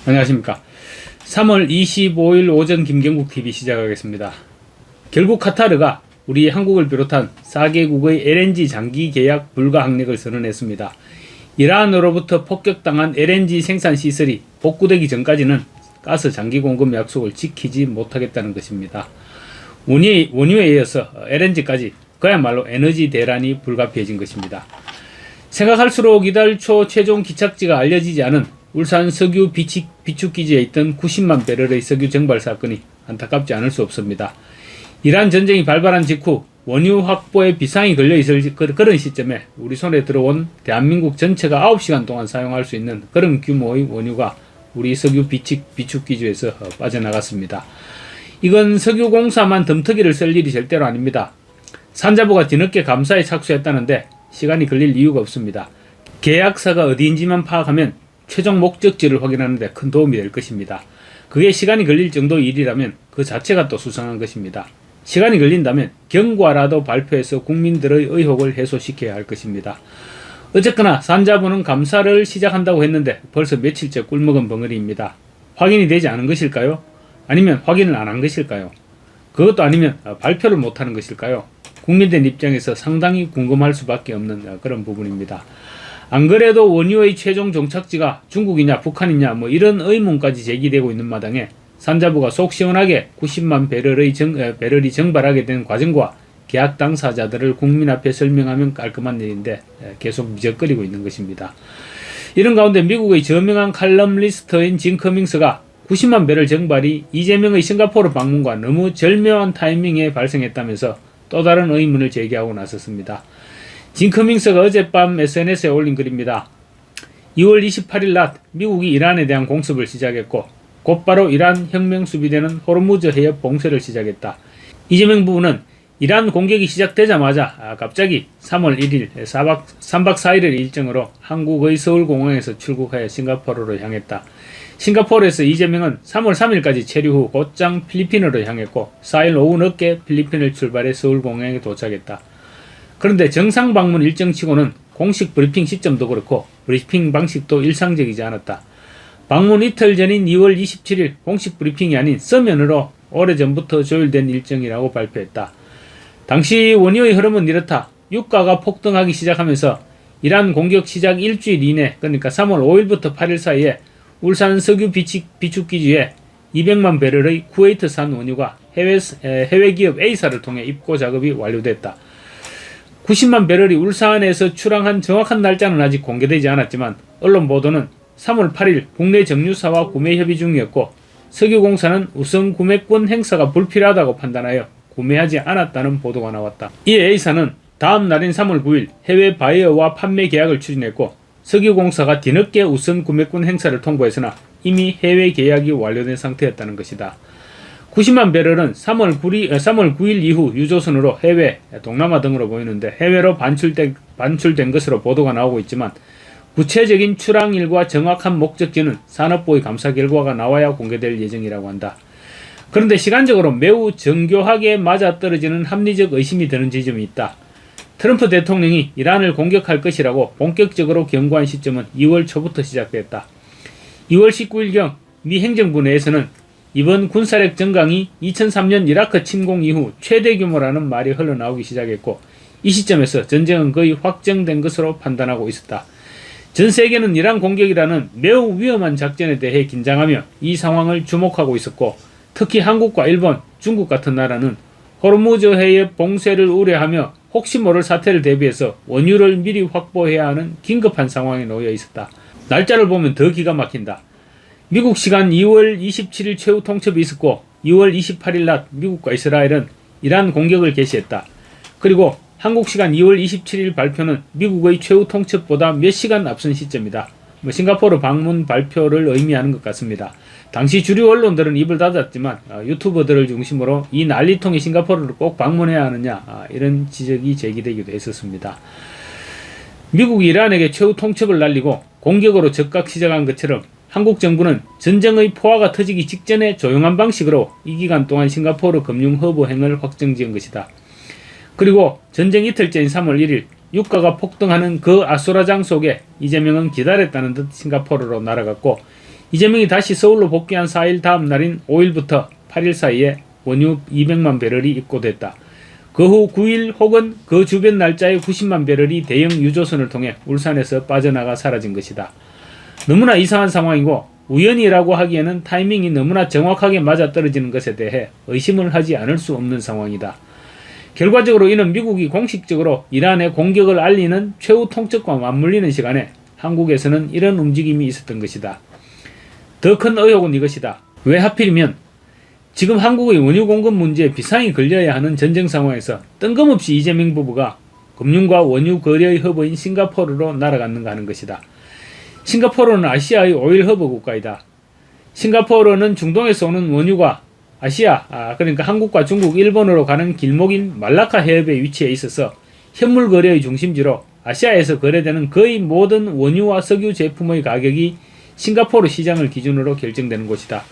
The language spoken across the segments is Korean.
안녕하십니까. 3월 25일 오전 김경국TV 시작하겠습니다. 결국 카타르가 우리 한국을 비롯한 4개국의 LNG 장기 계약 불가 항력을 선언했습니다. 이란으로부터 폭격당한 LNG 생산 시설이 복구되기 전까지는 가스 장기 공급 약속을 지키지 못하겠다는 것입니다. 원유에 이어서 LNG까지 그야말로 에너지 대란이 불가피해진 것입니다. 생각할수록 이달 초 최종 기착지가 알려지지 않은 울산 석유 비축기지에 있던 90만 배럴의 석유 증발 사건이 안타깝지 않을 수 없습니다. 이란 전쟁이 발발한 직후 원유 확보에 비상이 걸려 있을 그런 시점에 우리 손에 들어온 대한민국 전체가 9시간 동안 사용할 수 있는 그런 규모의 원유가 우리 석유 비축기지에서 빠져나갔습니다. 이건 석유공사만 덤터기를 쓸 일이 절대로 아닙니다. 산자부가 뒤늦게 감사에 착수했다는데 시간이 걸릴 이유가 없습니다. 계약사가 어디인지만 파악하면 최종 목적지를 확인하는 데 큰 도움이 될 것입니다. 그게 시간이 걸릴 정도의 일이라면 그 자체가 또 수상한 것입니다. 시간이 걸린다면 경과라도 발표해서 국민들의 의혹을 해소시켜야 할 것입니다. 어쨌거나 산자부는 감사를 시작한다고 했는데 벌써 며칠째 꿀먹은 벙어리입니다. 확인이 되지 않은 것일까요? 아니면 확인을 안 한 것일까요? 그것도 아니면 발표를 못하는 것일까요? 국민들 입장에서 상당히 궁금할 수밖에 없는 그런 부분입니다. 안 그래도 원유의 최종 종착지가 중국이냐 북한이냐 이런 의문까지 제기되고 있는 마당에 산자부가 속 시원하게 90만 배럴이 증발하게 된 과정과 계약 당사자들을 국민 앞에 설명하면 깔끔한 일인데 계속 미적거리고 있는 것입니다. 이런 가운데 미국의 저명한 칼럼니스트인 진 커밍스가 90만 배럴 증발이 이재명의 싱가포르 방문과 너무 절묘한 타이밍에 발생했다면서 또 다른 의문을 제기하고 나섰습니다. 진 커밍스가 어젯밤 SNS에 올린 글입니다. 2월 28일 낮 미국이 이란에 대한 공습을 시작했고 곧바로 이란 혁명 수비대는 호르무즈 해협 봉쇄를 시작했다. 이재명 부부는 이란 공격이 시작되자마자 갑자기 3월 1일 3박 4일의 일정으로 한국의 서울공항에서 출국하여 싱가포르로 향했다. 싱가포르에서 이재명은 3월 3일까지 체류 후 곧장 필리핀으로 향했고 4일 오후 늦게 필리핀을 출발해 서울공항에 도착했다. 그런데 정상 방문 일정치고는 공식 브리핑 시점도 그렇고 브리핑 방식도 일상적이지 않았다. 방문 이틀 전인 2월 27일 공식 브리핑이 아닌 서면으로 오래전부터 조율된 일정이라고 발표했다. 당시 원유의 흐름은 이렇다. 유가가 폭등하기 시작하면서 이란 공격 시작 일주일 이내 그러니까 3월 5일부터 8일 사이에 울산 석유 비축기지에 200만 배럴의 쿠웨이트산 원유가 해외 기업 A사를 통해 입고 작업이 완료됐다. 90만 배럴이 울산에서 출항한 정확한 날짜는 아직 공개되지 않았지만 언론 보도는 3월 8일 국내 정유사와 구매 협의 중이었고 석유공사는 우선 구매권 행사가 불필요하다고 판단하여 구매하지 않았다는 보도가 나왔다. 이에 A사는 다음 날인 3월 9일 해외 바이어와 판매 계약을 추진했고 석유공사가 뒤늦게 우선 구매권 행사를 통보했으나 이미 해외 계약이 완료된 상태였다는 것이다. 90만 배럴은 3월 9일 이후 유조선으로 해외, 동남아 등으로 보이는데 해외로 반출된 것으로 보도가 나오고 있지만 구체적인 출항일과 정확한 목적지는 산업부의 감사 결과가 나와야 공개될 예정이라고 한다. 그런데 시간적으로 매우 정교하게 맞아떨어지는 합리적 의심이 드는 지점이 있다. 트럼프 대통령이 이란을 공격할 것이라고 본격적으로 경고한 시점은 2월 초부터 시작됐다. 2월 19일경 미 행정부 내에서는 이번 군사력 증강이 2003년 이라크 침공 이후 최대 규모라는 말이 흘러나오기 시작했고 이 시점에서 전쟁은 거의 확정된 것으로 판단하고 있었다. 전 세계는 이란 공격이라는 매우 위험한 작전에 대해 긴장하며 이 상황을 주목하고 있었고 특히 한국과 일본, 중국 같은 나라는 호르무즈 해협 봉쇄를 우려하며 혹시 모를 사태를 대비해서 원유를 미리 확보해야 하는 긴급한 상황에 놓여 있었다. 날짜를 보면 더 기가 막힌다. 미국 시간 2월 27일 최후 통첩이 있었고 2월 28일 낮 미국과 이스라엘은 이란 공격을 개시했다. 그리고 한국 시간 2월 27일 발표는 미국의 최후 통첩보다 몇 시간 앞선 시점이다. 싱가포르 방문 발표를 의미하는 것 같습니다. 당시 주류 언론들은 입을 닫았지만 유튜버들을 중심으로 이 난리통의 싱가포르를 꼭 방문해야 하느냐 이런 지적이 제기되기도 했었습니다. 미국이 이란에게 최후 통첩을 날리고 공격으로 적극 시작한 것처럼 한국 정부는 전쟁의 포화가 터지기 직전에 조용한 방식으로 이 기간 동안 싱가포르 금융 허브행을 확정지은 것이다. 그리고 전쟁 이틀째인 3월 1일 유가가 폭등하는 그 아수라장 속에 이재명은 기다렸다는 듯 싱가포르로 날아갔고 이재명이 다시 서울로 복귀한 4일 다음 날인 5일부터 8일 사이에 원유 200만 배럴이 입고됐다. 그 후 9일 혹은 그 주변 날짜에 90만 배럴이 대형 유조선을 통해 울산에서 빠져나가 사라진 것이다. 너무나 이상한 상황이고 우연이라고 하기에는 타이밍이 너무나 정확하게 맞아떨어지는 것에 대해 의심을 하지 않을 수 없는 상황이다. 결과적으로 이는 미국이 공식적으로 이란의 공격을 알리는 최후 통첩과 맞물리는 시간에 한국에서는 이런 움직임이 있었던 것이다. 더 큰 의혹은 이것이다. 왜 하필이면 지금 한국의 원유 공급 문제에 비상이 걸려야 하는 전쟁 상황에서 뜬금없이 이재명 부부가 금융과 원유 거래의 허브인 싱가포르로 날아갔는가 하는 것이다. 싱가포르는 아시아의 오일 허브 국가이다. 싱가포르는 중동에서 오는 원유가 아시아, 그러니까 한국과 중국, 일본으로 가는 길목인 말라카 해협에 위치해 있어서 현물 거래의 중심지로 아시아에서 거래되는 거의 모든 원유와 석유 제품의 가격이 싱가포르 시장을 기준으로 결정되는 곳이다.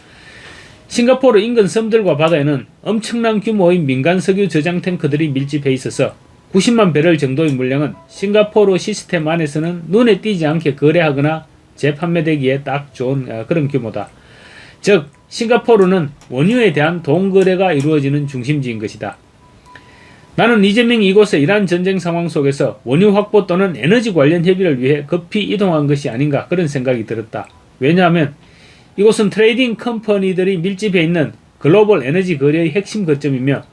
싱가포르 인근 섬들과 바다에는 엄청난 규모의 민간 석유 저장 탱크들이 밀집해 있어서 90만 배럴 정도의 물량은 싱가포르 시스템 안에서는 눈에 띄지 않게 거래하거나 재판매되기에 딱 좋은 그런 규모다. 즉 싱가포르는 원유에 대한 동거래가 이루어지는 중심지인 것이다. 나는 이재명이 이곳에 이란 전쟁 상황 속에서 원유 확보 또는 에너지 관련 협의를 위해 급히 이동한 것이 아닌가 그런 생각이 들었다. 왜냐하면 이곳은 트레이딩 컴퍼니들이 밀집해 있는 글로벌 에너지 거래의 핵심 거점이며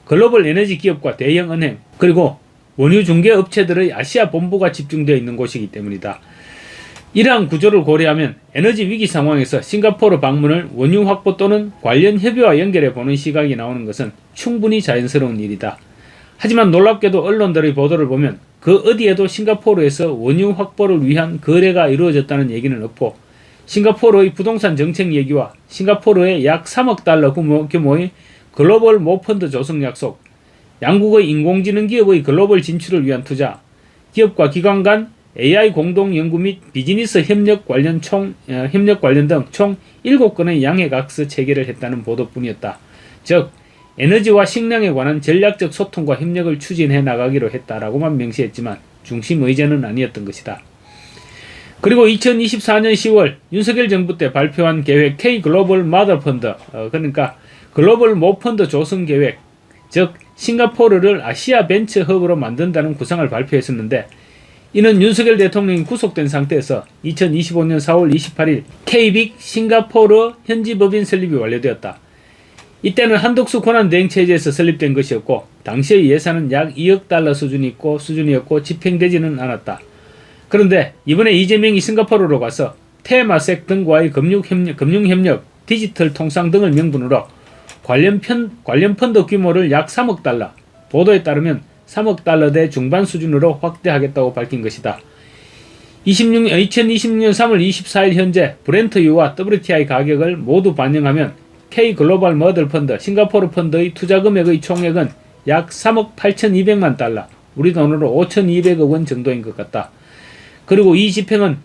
글로벌 에너지 기업과 대형 은행 그리고 원유 중개 업체들의 아시아 본부가 집중되어 있는 곳이기 때문이다. 이러한 구조를 고려하면 에너지 위기 상황에서 싱가포르 방문을 원유 확보 또는 관련 협의와 연결해 보는 시각이 나오는 것은 충분히 자연스러운 일이다. 하지만 놀랍게도 언론들의 보도를 보면 그 어디에도 싱가포르에서 원유 확보를 위한 거래가 이루어졌다는 얘기는 없고 싱가포르의 부동산 정책 얘기와 싱가포르의 약 3억 달러 규모의 글로벌 모펀드 조성 약속, 양국의 인공지능 기업의 글로벌 진출을 위한 투자, 기업과 기관 간 AI 공동 연구 및 비즈니스 협력 관련 등 총 7건의 양해각서 체결을 했다는 보도뿐이었다. 즉 에너지와 식량에 관한 전략적 소통과 협력을 추진해 나가기로 했다라고만 명시했지만 중심 의제는 아니었던 것이다. 그리고 2024년 10월 윤석열 정부 때 발표한 계획 K-글로벌 마더 펀드, 그러니까 글로벌 모펀드 조성 계획, 즉 싱가포르를 아시아 벤처 허브로 만든다는 구상을 발표했었는데 이는 윤석열 대통령이 구속된 상태에서 2025년 4월 28일 KBIC 싱가포르 현지 법인 설립이 완료되었다. 이때는 한덕수 권한대행체제에서 설립된 것이었고 당시의 예산은 약 2억 달러 수준이었고 집행되지는 않았다. 그런데 이번에 이재명이 싱가포르로 가서 테마섹 등과의 금융협력, 디지털 통상 등을 명분으로 관련 펀드 규모를 약 3억 달러, 보도에 따르면 3억 달러대 중반 수준으로 확대하겠다고 밝힌 것이다. 2026년 3월 24일 현재 브렌트유와 WTI 가격을 모두 반영하면 K-글로벌 머들 펀드, 싱가포르 펀드의 투자 금액의 총액은 약 3억 8,200만 달러, 우리 돈으로 5,200억 원 정도인 것 같다. 그리고 이 집행은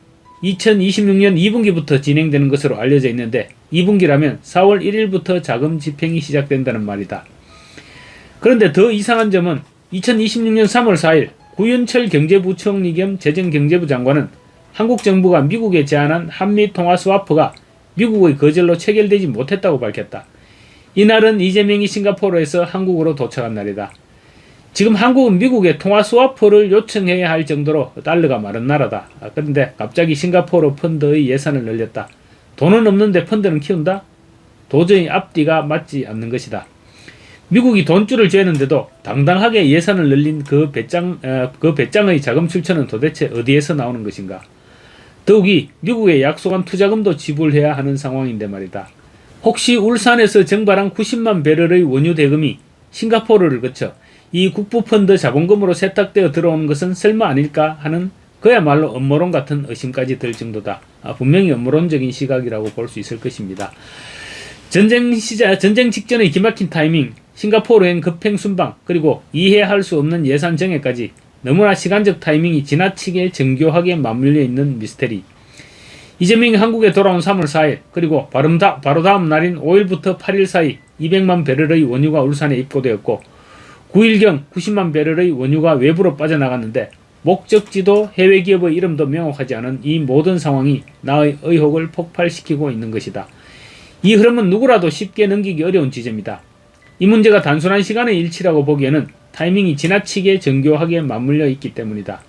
2026년 2분기부터 진행되는 것으로 알려져 있는데 2분기라면 4월 1일부터 자금 집행이 시작된다는 말이다. 그런데 더 이상한 점은 2026년 3월 4일 구윤철 경제부총리 겸 재정경제부 장관은 한국 정부가 미국에 제안한 한미 통화 스와프가 미국의 거절로 체결되지 못했다고 밝혔다. 이날은 이재명이 싱가포르에서 한국으로 도착한 날이다. 지금 한국은 미국에 통화 스와프를 요청해야 할 정도로 달러가 마른 나라다. 그런데 갑자기 싱가포르 펀드의 예산을 늘렸다. 돈은 없는데 펀드는 키운다? 도저히 앞뒤가 맞지 않는 것이다. 미국이 돈줄을 죄는데도 당당하게 예산을 늘린 그 배짱의 자금 출처는 도대체 어디에서 나오는 것인가? 더욱이 미국에 약속한 투자금도 지불해야 하는 상황인데 말이다. 혹시 울산에서 증발한 90만 배럴의 원유 대금이 싱가포르를 거쳐 이 국부펀드 자본금으로 세탁되어 들어오는 것은 설마 아닐까 하는 그야말로 음모론 같은 의심까지 들 정도다. 분명히 음모론적인 시각이라고 볼 수 있을 것입니다. 전쟁 직전의 기막힌 타이밍, 싱가포르엔 급행 순방, 그리고 이해할 수 없는 예산 정해까지 너무나 시간적 타이밍이 지나치게 정교하게 맞물려 있는 미스테리. 이재명이 한국에 돌아온 3월 4일, 그리고 바로 다음 날인 5일부터 8일 사이 200만 배럴의 원유가 울산에 입고되었고 9일경 90만 배럴의 원유가 외부로 빠져나갔는데 목적지도 해외 기업의 이름도 명확하지 않은 이 모든 상황이 나의 의혹을 폭발시키고 있는 것이다. 이 흐름은 누구라도 쉽게 넘기기 어려운 지점이다. 이 문제가 단순한 시간의 일치라고 보기에는 타이밍이 지나치게 정교하게 맞물려 있기 때문이다.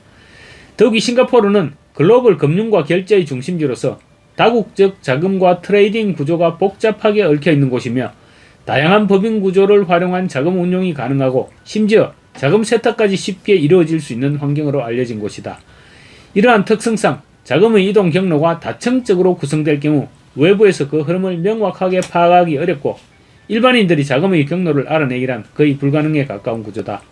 더욱이 싱가포르는 글로벌 금융과 결제의 중심지로서 다국적 자금과 트레이딩 구조가 복잡하게 얽혀 있는 곳이며 다양한 법인 구조를 활용한 자금 운용이 가능하고 심지어 자금 세탁까지 쉽게 이루어질 수 있는 환경으로 알려진 곳이다. 이러한 특성상 자금의 이동 경로가 다층적으로 구성될 경우 외부에서 그 흐름을 명확하게 파악하기 어렵고 일반인들이 자금의 경로를 알아내기란 거의 불가능에 가까운 구조다.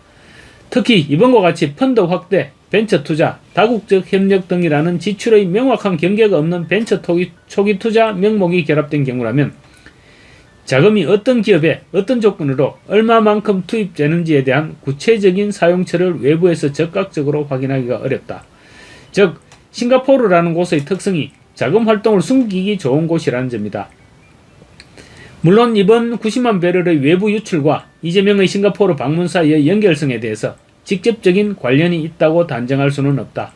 특히 이번과 같이 펀드 확대, 벤처 투자, 다국적 협력 등이라는 지출의 명확한 경계가 없는 벤처 초기 투자 명목이 결합된 경우라면 자금이 어떤 기업에 어떤 조건으로 얼마만큼 투입되는지에 대한 구체적인 사용처를 외부에서 적극적으로 확인하기가 어렵다. 즉, 싱가포르라는 곳의 특성이 자금 활동을 숨기기 좋은 곳이라는 점이다. 물론 이번 90만 배럴의 외부 유출과 이재명의 싱가포르 방문 사이의 연결성에 대해서 직접적인 관련이 있다고 단정할 수는 없다.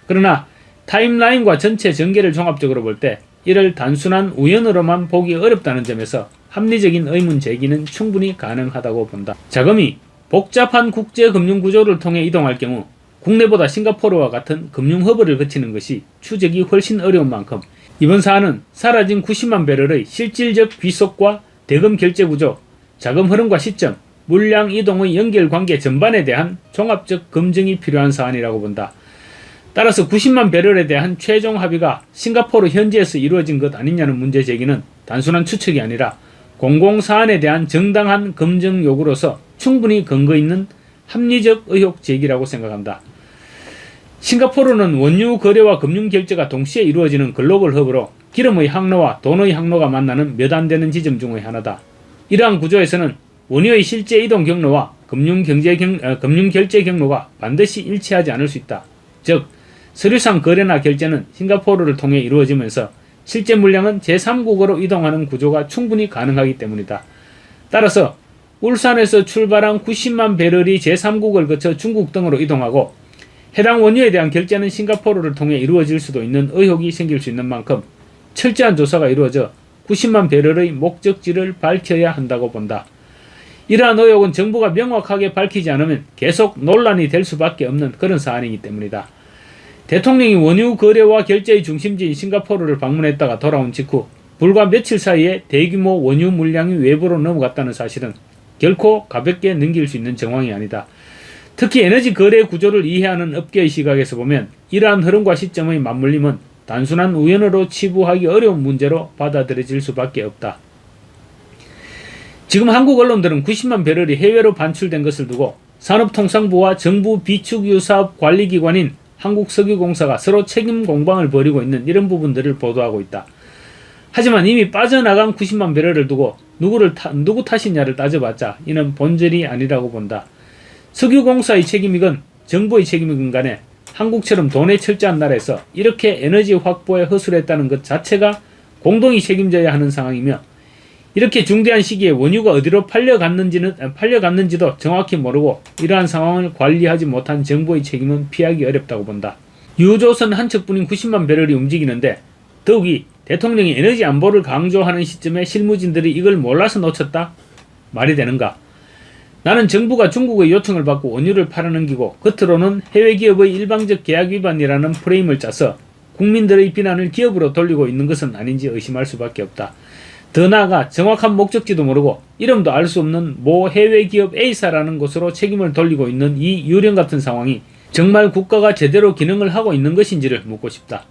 그러나 타임라인과 전체 전개를 종합적으로 볼 때 이를 단순한 우연으로만 보기 어렵다는 점에서 합리적인 의문 제기는 충분히 가능하다고 본다. 자금이 복잡한 국제금융 구조를 통해 이동할 경우 국내보다 싱가포르와 같은 금융허브를 거치는 것이 추적이 훨씬 어려운 만큼 이번 사안은 사라진 90만 배럴의 실질적 귀속과 대금 결제 구조, 자금 흐름과 시점, 물량 이동의 연결 관계 전반에 대한 종합적 검증이 필요한 사안이라고 본다. 따라서 90만 배럴에 대한 최종 합의가 싱가포르 현지에서 이루어진 것 아니냐는 문제 제기는 단순한 추측이 아니라 공공사안에 대한 정당한 검증 요구로서 충분히 근거 있는 합리적 의혹 제기라고 생각한다. 싱가포르는 원유 거래와 금융 결제가 동시에 이루어지는 글로벌 허브로 기름의 항로와 돈의 항로가 만나는 몇 안 되는 지점 중의 하나다. 이러한 구조에서는 원유의 실제 이동 경로와 금융 결제 경로가 반드시 일치하지 않을 수 있다. 즉, 서류상 거래나 결제는 싱가포르를 통해 이루어지면서 실제 물량은 제3국으로 이동하는 구조가 충분히 가능하기 때문이다. 따라서 울산에서 출발한 90만 배럴이 제3국을 거쳐 중국 등으로 이동하고 해당 원유에 대한 결제는 싱가포르를 통해 이루어질 수도 있는 의혹이 생길 수 있는 만큼 철저한 조사가 이루어져 90만 배럴의 목적지를 밝혀야 한다고 본다. 이러한 의혹은 정부가 명확하게 밝히지 않으면 계속 논란이 될 수밖에 없는 그런 사안이기 때문이다. 대통령이 원유 거래와 결제의 중심지인 싱가포르를 방문했다가 돌아온 직후 불과 며칠 사이에 대규모 원유 물량이 외부로 넘어갔다는 사실은 결코 가볍게 넘길 수 있는 정황이 아니다. 특히 에너지 거래 구조를 이해하는 업계의 시각에서 보면 이러한 흐름과 시점의 맞물림은 단순한 우연으로 치부하기 어려운 문제로 받아들여질 수밖에 없다. 지금 한국 언론들은 90만 배럴이 해외로 반출된 것을 두고 산업통상부와 정부 비축유사업 관리기관인 한국석유공사가 서로 책임 공방을 벌이고 있는 이런 부분들을 보도하고 있다. 하지만 이미 빠져나간 90만 배럴을 두고 누구 탓이냐를 따져봤자 이는 본질이 아니라고 본다. 석유공사의 책임이건 정부의 책임이건 간에 한국처럼 돈에 철저한 나라에서 이렇게 에너지 확보에 허술했다는 것 자체가 공동이 책임져야 하는 상황이며 이렇게 중대한 시기에 원유가 어디로 팔려갔는지도 정확히 모르고 이러한 상황을 관리하지 못한 정부의 책임은 피하기 어렵다고 본다. 유조선 한 척뿐인 90만 배럴이 움직이는데 더욱이 대통령이 에너지 안보를 강조하는 시점에 실무진들이 이걸 몰라서 놓쳤다? 말이 되는가? 나는 정부가 중국의 요청을 받고 원유를 팔아넘기고 겉으로는 해외 기업의 일방적 계약 위반이라는 프레임을 짜서 국민들의 비난을 기업으로 돌리고 있는 것은 아닌지 의심할 수밖에 없다. 더 나아가 정확한 목적지도 모르고 이름도 알 수 없는 모 해외 기업 A사라는 곳으로 책임을 돌리고 있는 이 유령 같은 상황이 정말 국가가 제대로 기능을 하고 있는 것인지를 묻고 싶다.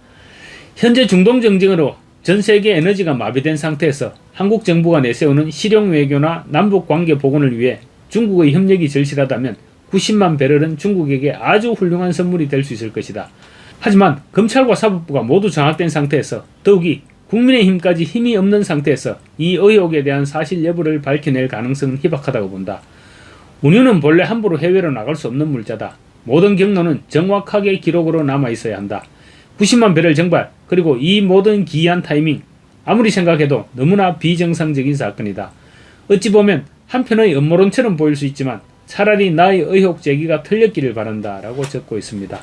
현재 중동 정쟁으로 전 세계 에너지가 마비된 상태에서 한국 정부가 내세우는 실용 외교나 남북 관계 복원을 위해 중국의 협력이 절실하다면 90만 배럴은 중국에게 아주 훌륭한 선물이 될 수 있을 것이다. 하지만 검찰과 사법부가 모두 장악된 상태에서 더욱이 국민의힘까지 힘이 없는 상태에서 이 의혹에 대한 사실 여부를 밝혀낼 가능성은 희박하다고 본다. 원유는 본래 함부로 해외로 나갈 수 없는 물자다. 모든 경로는 정확하게 기록으로 남아있어야 한다. 90만 배럴 정발 그리고 이 모든 기이한 타이밍 아무리 생각해도 너무나 비정상적인 사건이다. 어찌 보면 한편의 음모론처럼 보일 수 있지만 차라리 나의 의혹 제기가 틀렸기를 바란다 라고 적고 있습니다.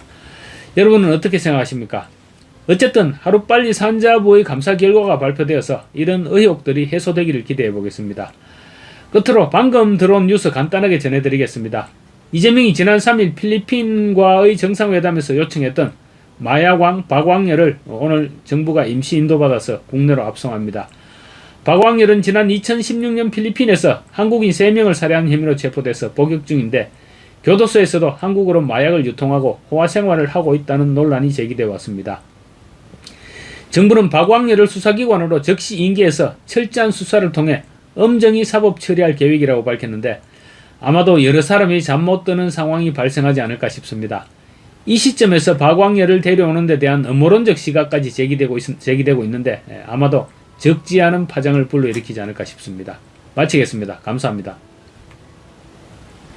여러분은 어떻게 생각하십니까? 어쨌든 하루빨리 산자부의 감사 결과가 발표되어서 이런 의혹들이 해소되기를 기대해 보겠습니다. 끝으로 방금 들어온 뉴스 간단하게 전해드리겠습니다. 이재명이 지난 3일 필리핀과의 정상회담에서 요청했던 마약왕 박광렬을 오늘 정부가 임시 인도받아서 국내로 압송합니다. 박광렬은 지난 2016년 필리핀에서 한국인 3명을 살해한 혐의로 체포돼서 복역 중인데 교도소에서도 한국으로 마약을 유통하고 호화 생활을 하고 있다는 논란이 제기되어 왔습니다. 정부는 박광렬을 수사기관으로 즉시 인계해서 철저한 수사를 통해 엄정히 사법 처리할 계획이라고 밝혔는데 아마도 여러 사람이 잠 못 드는 상황이 발생하지 않을까 싶습니다. 이 시점에서 박광렬을 데려오는 데 대한 음모론적 시각까지 제기되고 있는데 아마도 적지 않은 파장을 불러일으키지 않을까 싶습니다. 마치겠습니다. 감사합니다.